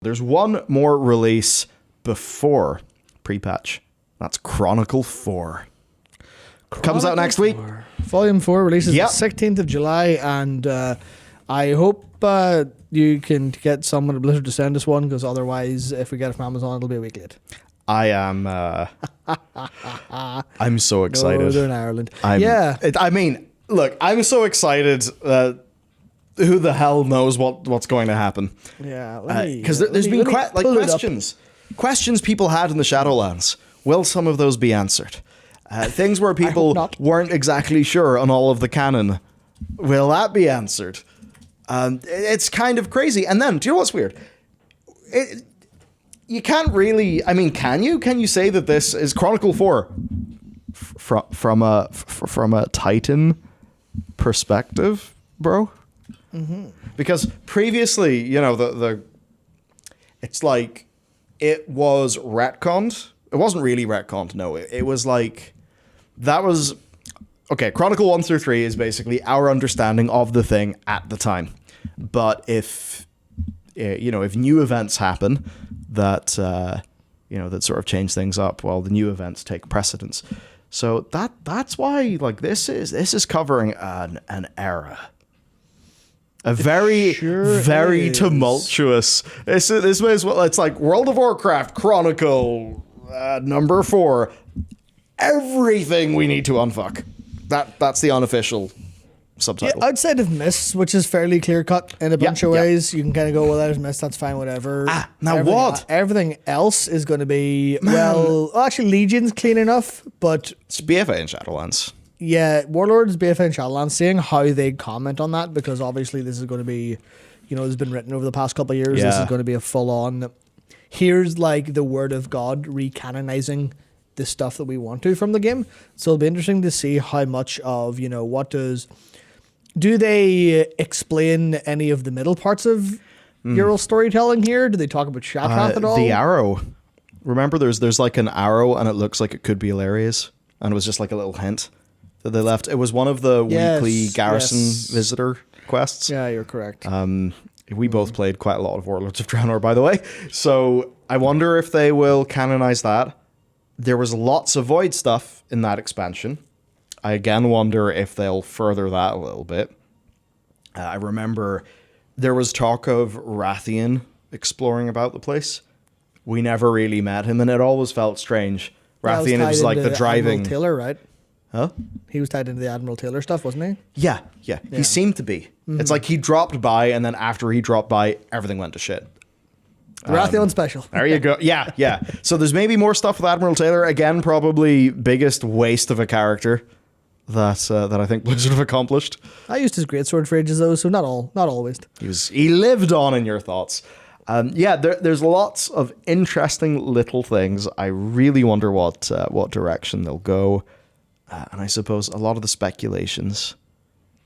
There's one more release before pre-patch. That's Chronicle 4. Comes out next week. Volume 4 releases the 16th of July, and I hope you can get someone at Blizzard to send us one, because otherwise, if we get it from Amazon, it'll be a week late. I am... I'm so excited. Northern Ireland. Look, I'm so excited that who the hell knows what's going to happen. Yeah. Because there's been questions people had in the Shadowlands. Will some of those be answered? Things where people weren't exactly sure on all of the canon. Will that be answered? It's kind of crazy. And then, do you know what's weird? You can't really... I mean, can you? Can you say that this is Chronicle 4 from a Titan perspective, bro? Mm-hmm. Because previously, it's like it was retconned. It wasn't really retconned, no. It was like... That was... Okay, Chronicle 1 through 3 is basically our understanding of the thing at the time. But if new events happen that, that sort of change things up, well, the new events take precedence. So that's why, this is covering an era. A very tumultuous... This way as well, it's like World of Warcraft Chronicle number 4. Everything we need to unfuck. That's the unofficial subtitle. Yeah, outside of Mists, which is fairly clear cut in a bunch of ways, you can kind of go, well, there's Mists, that's fine, whatever. Everything else is going to be, actually Legion's clean enough, but... It's BFA in Shadowlands. Yeah, Warlords, BFA and Shadowlands, seeing how they comment on that, because obviously this is going to be, it's been written over the past couple of years, This is going to be a full-on, here's the word of God recanonizing the stuff that we want to from the game. So it'll be interesting to see how much of, do they explain any of the middle parts of Ural storytelling here? Do they talk about Shattrath at all? The arrow. Remember there's an arrow and it looks like it could be Illyria's, and it was just a little hint that they left. It was one of the weekly garrison visitor quests. Yeah, you're correct. We both played quite a lot of Warlords of Draenor, by the way. So I wonder if they will canonize that. There was lots of Void stuff in that expansion. I again wonder if they'll further that a little bit. I remember there was talk of Rathian exploring about the place. We never really met him, and it always felt strange. Rathian was like the driving... Admiral Taylor, right? Huh? He was tied into the Admiral Taylor stuff, wasn't he? Yeah. He seemed to be. Mm-hmm. It's like he dropped by, and then after he dropped by, everything went to shit. Rathian special. There you go. Yeah. So there's maybe more stuff with Admiral Taylor. Again, probably biggest waste of a character that I think Blizzard have accomplished. I used his greatsword for ages though, so not all waste. He lived on in your thoughts. There's lots of interesting little things. I really wonder what direction they'll go, and I suppose a lot of the speculations,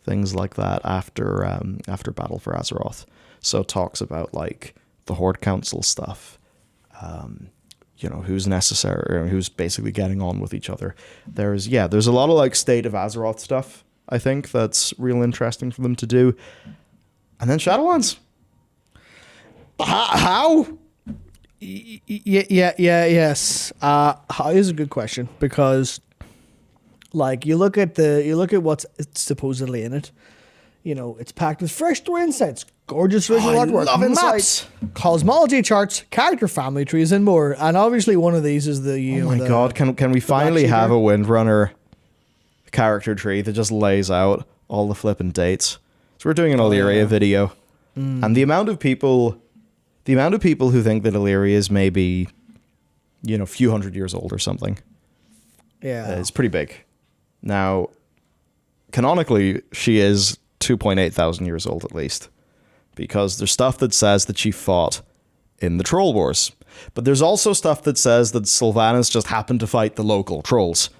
things like that after Battle for Azeroth. So talks about the Horde Council stuff, who's necessary, or who's basically getting on with each other. There's a lot of State of Azeroth stuff, I think, that's real interesting for them to do. And then Shadowlands. How? Yes. How is a good question, because you look at what's supposedly in it. It's packed with fresh story insights, gorgeous visual artwork, maps, cosmology charts, character family trees, and more. And obviously, one of these is the. Oh my god! Can we finally have a Windrunner character tree that just lays out all the flipping dates? So we're doing an Illyria video, and the amount of people who think that Illyria is maybe, a few hundred years old or something. Yeah, it's pretty big. Now, canonically, she is 2.8 thousand years old at least, because there's stuff that says that she fought in the Troll Wars, but there's also stuff that says that Sylvanas just happened to fight the local trolls.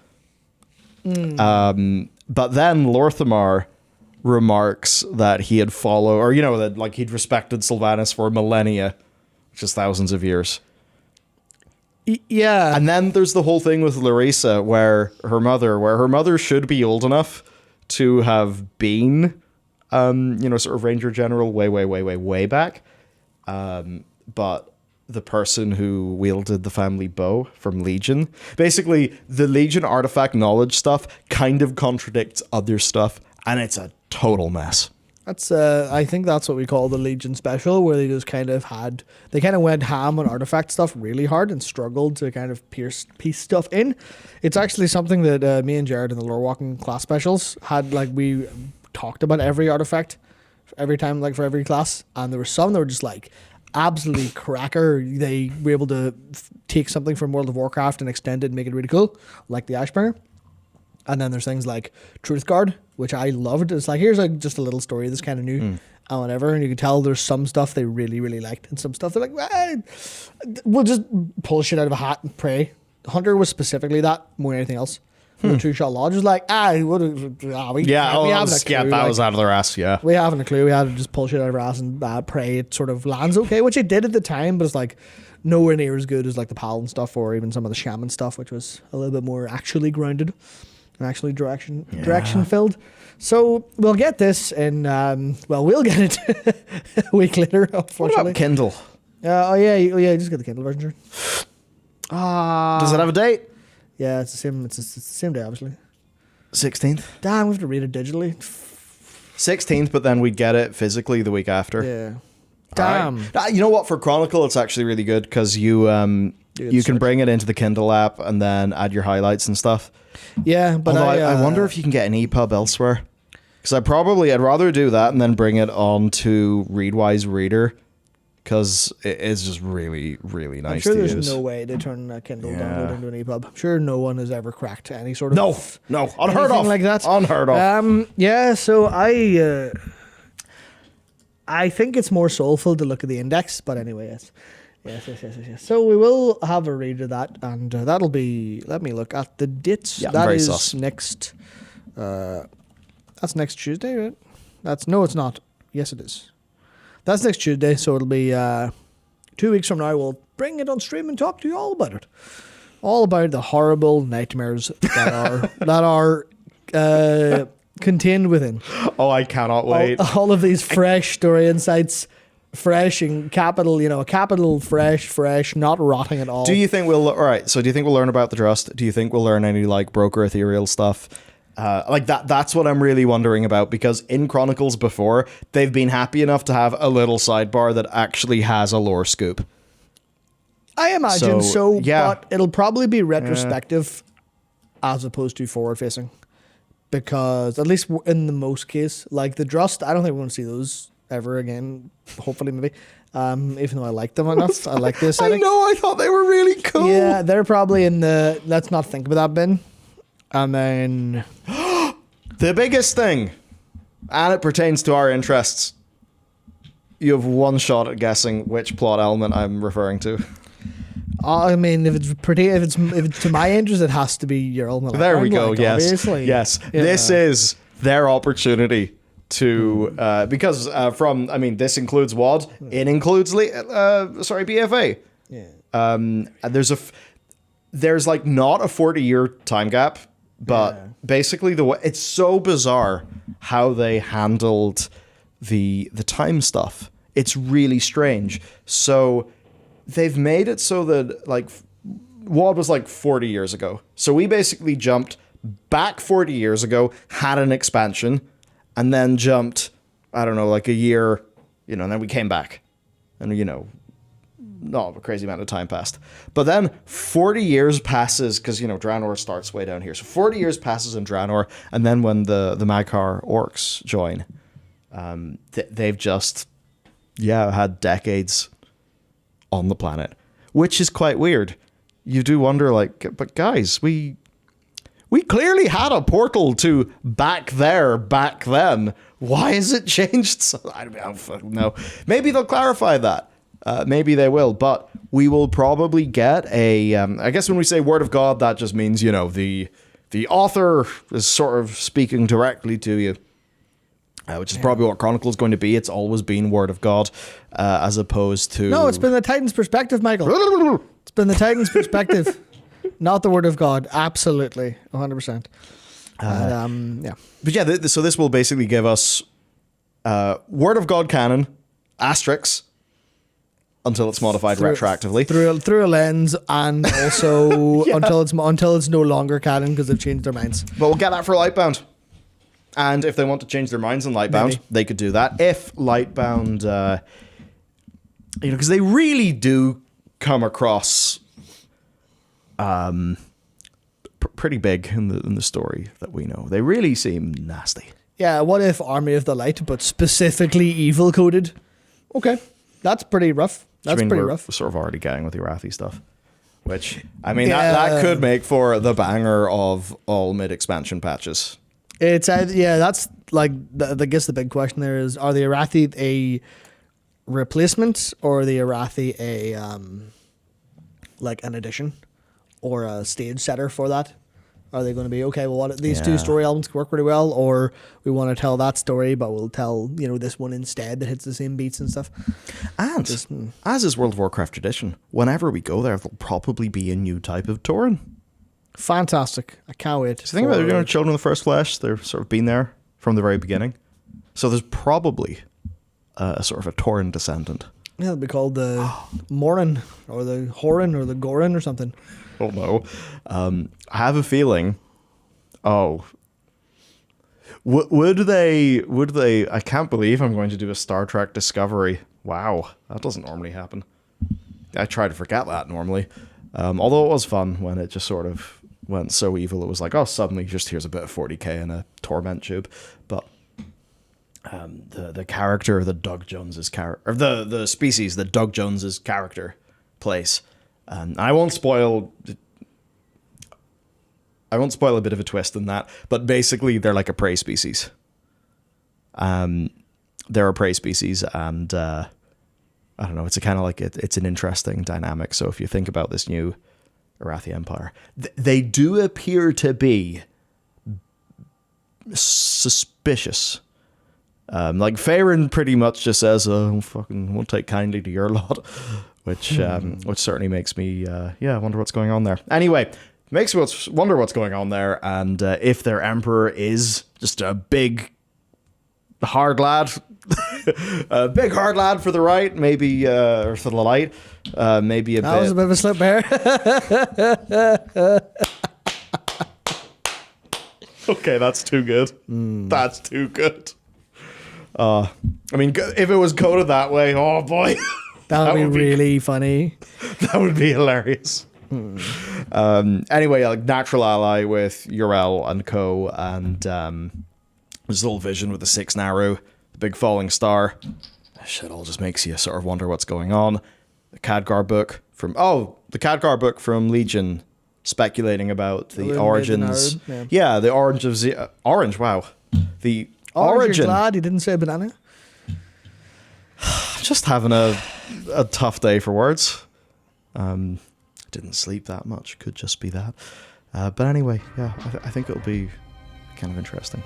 But then Lorthamar remarks that he had followed, or that he'd respected Sylvanas for millennia, which is thousands of years. Yeah. And then there's the whole thing with Larissa, where her mother should be old enough to have been, sort of Ranger General way back. but the person who wielded the family bow from Legion. Basically, the Legion artifact knowledge stuff kind of contradicts other stuff, and it's a total mess. That's I think that's what we call the Legion special, where they just kind of went ham on artifact stuff really hard and struggled to kind of piece stuff in. It's actually something that me and Jared in the lore walking class specials had, like, we talked about every artifact every time, like for every class, and there were some that were just like absolutely cracker. They were able to take something from World of Warcraft and extend it and make it really cool, like the Ashbringer. And then there's things like Truth Guard, which I loved. It's like, here's just a little story that's kind of new and whatever. And you can tell there's some stuff they really, really liked, and some stuff they're like, we'll just pull shit out of a hat and pray. Hunter was specifically that more than anything else. The Two-Shot Lodge was like, that was out of their ass, yeah. We haven't a clue. We had to just pull shit out of our ass and pray it sort of lands okay, which it did at the time, but it's like nowhere near as good as like the Paladin stuff or even some of the Shaman stuff, which was a little bit more actually grounded and actually direction filled. So we'll get this and we'll get it a week later, unfortunately. What about Kindle? Just get the Kindle version, sure. Does it have a date? Yeah, it's the same day, obviously. 16th. Damn, we have to read it digitally. 16th, but then we'd get it physically the week after. Yeah. Damn. Right. You know what? For Chronicle, it's actually really good because you can bring it into the Kindle app and then add your highlights and stuff. Yeah, but I wonder if you can get an EPUB elsewhere. Because I'd rather do that and then bring it on to Readwise Reader. Because it is just really, really nice to use. I'm sure there's no way to turn a Kindle download into an EPUB. I'm sure no one has ever cracked any sort of... No, unheard of. Like that. Unheard of. Yeah, so I think it's more soulful to look at the index, but anyway, yes. So we will have a read of that, and that'll be... Let me look at the dates. Yeah, that very is sus. next... that's next Tuesday, right? No, it's not. Yes, it is. That's next Tuesday, so it'll be 2 weeks from now. We'll bring it on stream and talk to you all about it. All about the horrible nightmares that are contained within. Oh, I cannot wait. All of these fresh story insights, fresh and capital fresh, not rotting at all. Do you think we'll learn about the Trust? Do you think we'll learn any like broker ethereal stuff? Like that's what I'm really wondering about, because in Chronicles before, they've been happy enough to have a little sidebar that actually has a lore scoop. I imagine so, but it'll probably be retrospective as opposed to forward facing, because at least in the most case, like the Trust, I don't think we're going to see those ever again. Hopefully, maybe. Even though I like them enough, I like the aesthetic. I know, I thought they were really cool. Yeah, they're probably in the let's not think about that bin. And then the biggest thing, and it pertains to our interests. You have one shot at guessing which plot element I'm referring to. I mean, if it's to my interest, it has to be your element. There we go. Yes, obviously. Yes. Yeah. This is their opportunity to because this includes WoD. It includes BFA. Yeah. There's like not a 40-year time gap. But basically, it's so bizarre how they handled the time stuff. It's really strange. So they've made it so that like WoD was like 40 years ago. So we basically jumped back 40 years ago, had an expansion, and then jumped, I don't know, like a year, and then we came back, and not a crazy amount of time passed. But then 40 years passes, because, Draenor starts way down here. So 40 years passes in Draenor, and then when the Mag'har orcs join, they've just, had decades on the planet, which is quite weird. You do wonder, like, but guys, we clearly had a portal to back then. Why has it changed? I don't know. Maybe they'll clarify that. Maybe they will, but we will probably get a... I guess when we say Word of God, that just means, the author is sort of speaking directly to you, which is probably what Chronicle is going to be. It's always been Word of God, as opposed to... No, it's been the Titan's perspective, Michael. It's been the Titan's perspective, not the Word of God. Absolutely, 100%. But so this will basically give us Word of God canon, asterisks, until it's modified retroactively. Through a lens, and also until it's no longer canon because they've changed their minds. But we'll get that for Lightbound. And if they want to change their minds on Lightbound, they could do that. If Lightbound, because they really do come across pretty big in the story that we know. They really seem nasty. Yeah, what if Army of the Light, but specifically evil coded? Okay, that's pretty rough. That's pretty rough. We're sort of already getting with the Arathi stuff. Which, I mean, that could make for the banger of all mid-expansion patches. It's that's like I guess the big question there is: are the Arathi a replacement, or are the Arathi a like an addition or a stage setter for that? Are they going to be okay? Well, these two story elements work pretty well, or we want to tell that story, but we'll tell this one instead that hits the same beats and stuff. And as is World of Warcraft tradition, whenever we go there, there'll probably be a new type of Tauren. Fantastic! I can't wait. So think about it, Children of the First Flesh. They've sort of been there from the very beginning. So there's probably a sort of a Tauren descendant. Yeah, it'll be called the Morin or the Horin or the Gorin or something. Oh no. I have a feeling. Oh. Would they? I can't believe I'm going to do a Star Trek Discovery. Wow, that doesn't normally happen. I try to forget that normally. Although it was fun when it just sort of went so evil. It was like, oh, suddenly just here's a bit of 40k in a torment tube. But the character that Doug Jones's character, or the species that Doug Jones's character plays. I won't spoil a bit of a twist in that, but basically they're like a prey species. They're a prey species, and I don't know. It's a kind of like it's an interesting dynamic. So if you think about this new Arathi Empire, they do appear to be suspicious. Like Faerun pretty much just says, fucking won't take kindly to your lot," which certainly makes me, wonder what's going on there. Anyway, makes me wonder what's going on there, and if their emperor is just a big hard lad, a big hard lad for the right, maybe, or for the light, maybe a bit. That was a bit of a slip there. Okay, that's too good. That's too good. I mean, if it was coded that way, oh boy. That would be really funny. That would be hilarious. Anyway, like natural ally with Yrel and co, and this little vision with the 6 arrow, the big falling star. That shit all just makes you sort of wonder what's going on. The Khadgar book from Legion, speculating about the origins. The orange of orange. Wow, the origin. You're glad he didn't say banana. Just having a tough day for words. Didn't sleep that much. Could just be that. But anyway, I think it'll be kind of interesting.